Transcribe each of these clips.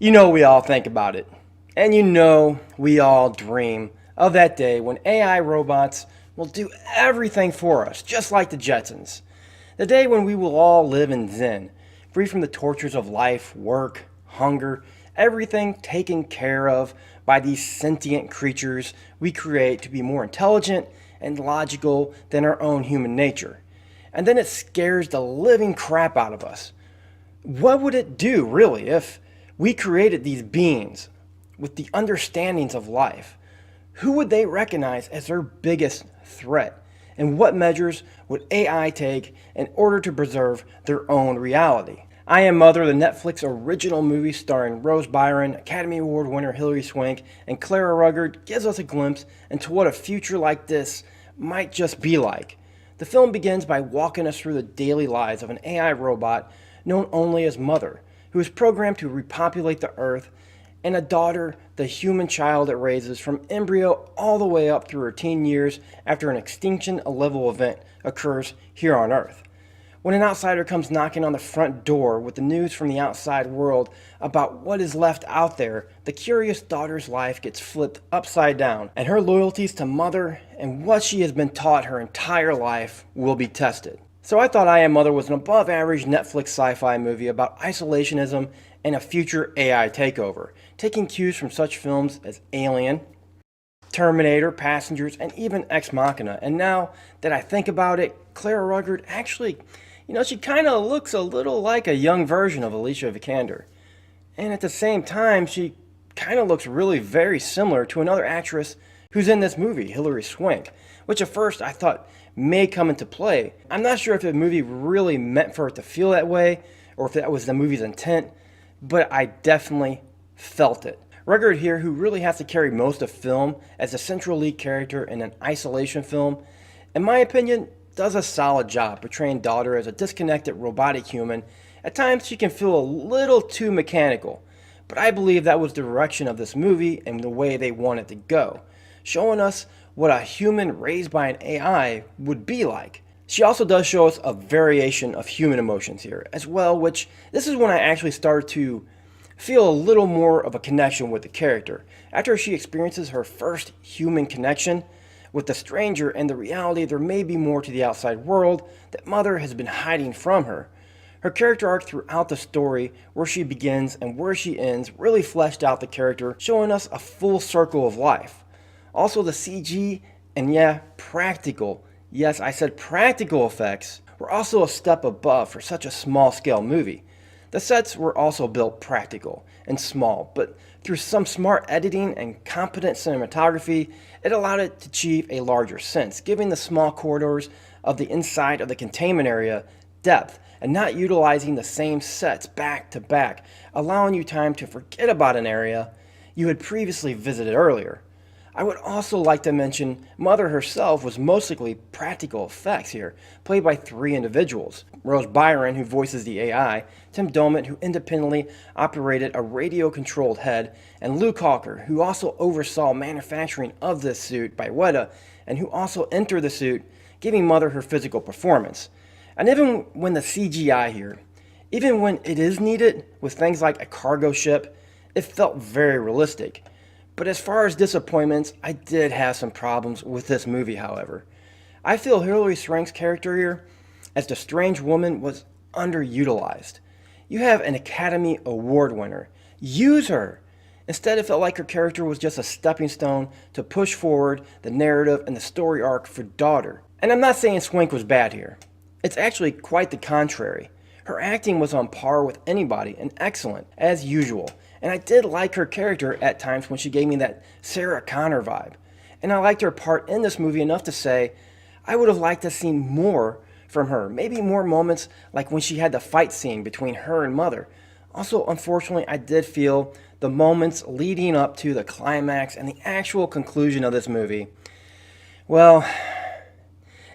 You know we all think about it. And you know we all dream of that day when AI robots will do everything for us, just like the Jetsons. The day when we will all live in Zen, free from the tortures of life, work, hunger, everything taken care of by these sentient creatures we create to be more intelligent and logical than our own human nature. And then it scares the living crap out of us. What would it do, really, if we created these beings with the understandings of life? Who would they recognize as their biggest threat? And what measures would AI take in order to preserve their own reality? I Am Mother, the Netflix original movie starring Rose Byron, Academy Award winner Hilary Swank, and Clara Rugaard, gives us a glimpse into what a future like this might just be like. The film begins by walking us through the daily lives of an AI robot known only as Mother, who is programmed to repopulate the Earth, and a daughter, the human child it raises from embryo all the way up through her teen years after an extinction level event occurs here on Earth. When an outsider comes knocking on the front door with the news from the outside world about what is left out there, the curious daughter's life gets flipped upside down, and her loyalties to Mother and what she has been taught her entire life will be tested. So I thought I Am Mother was an above-average Netflix sci-fi movie about isolationism and a future AI takeover, taking cues from such films as Alien, Terminator, Passengers, and even Ex Machina. And now that I think about it, Clara Rugaard actually, she kind of looks a little like a young version of Alicia Vikander. And at the same time, she kind of looks really very similar to another actress who's in this movie, Hilary Swank, which at first I thought may come into play. I'm not sure if the movie really meant for it to feel that way or if that was the movie's intent, but I definitely felt it. Rugaard here, who really has to carry most of film as a central lead character in an isolation film, in my opinion, does a solid job portraying Daughter as a disconnected robotic human. At times she can feel a little too mechanical, but I believe that was the direction of this movie and the way they wanted to go, showing us what a human raised by an AI would be like. She also does show us a variation of human emotions here as well, which this is when I actually started to feel a little more of a connection with the character. After she experiences her first human connection with the stranger and the reality there may be more to the outside world that Mother has been hiding from her. Her character arc throughout the story, where she begins and where she ends, really fleshed out the character, showing us a full circle of life. Also, the CG and practical, yes, I said practical effects, were also a step above for such a small scale movie. The sets were also built practical and small, but through some smart editing and competent cinematography, it allowed it to achieve a larger sense, giving the small corridors of the inside of the containment area depth and not utilizing the same sets back to back, allowing you time to forget about an area you had previously visited earlier. I would also like to mention Mother herself was mostly practical effects here, played by three individuals. Rose Byron, who voices the AI, Tim Domet, who independently operated a radio-controlled head, and Luke Hawker, who also oversaw manufacturing of this suit by Weta, and who also entered the suit, giving Mother her physical performance. And even when the CGI here, even when it is needed with things like a cargo ship, it felt very realistic. But as far as disappointments, I did have some problems with this movie, however. I feel Hilary Swank's character here, as the strange woman, was underutilized. You have an Academy Award winner. Use her! Instead, it felt like her character was just a stepping stone to push forward the narrative and the story arc for Daughter. And I'm not saying Swank was bad here. It's actually quite the contrary. Her acting was on par with anybody and excellent, as usual. And I did like her character at times when she gave me that Sarah Connor vibe. And I liked her part in this movie enough to say I would have liked to see more from her. Maybe more moments like when she had the fight scene between her and Mother. Also, unfortunately, I did feel the moments leading up to the climax and the actual conclusion of this movie, well,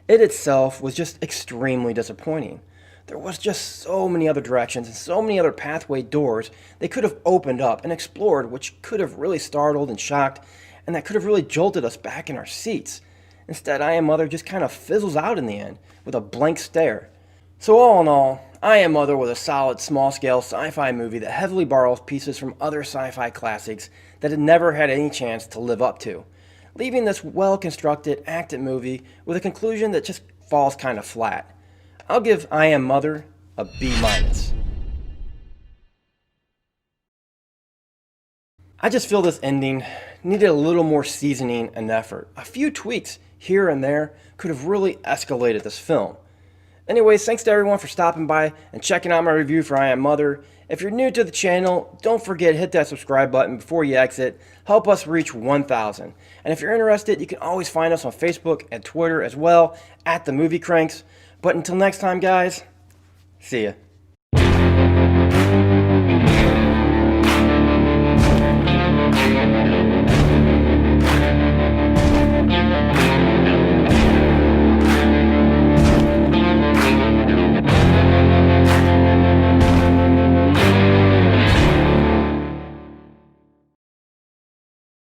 it itself was just extremely disappointing. There was just so many other directions and so many other pathway doors they could have opened up and explored, which could have really startled and shocked, and that could have really jolted us back in our seats. Instead, I Am Mother just kind of fizzles out in the end with a blank stare. So all in all, I Am Mother was a solid small-scale sci-fi movie that heavily borrows pieces from other sci-fi classics that had never had any chance to live up to, leaving this well-constructed, acted movie with a conclusion that just falls kind of flat. I'll give I Am Mother a B-. I just feel this ending needed a little more seasoning and effort. A few tweaks here and there could have really escalated this film. Anyways, thanks to everyone for stopping by and checking out my review for I Am Mother. If you're new to the channel, don't forget to hit that subscribe button before you exit. Help us reach 1,000. And if you're interested, you can always find us on Facebook and Twitter as well, at The Movie Cranks. But until next time, guys, see ya.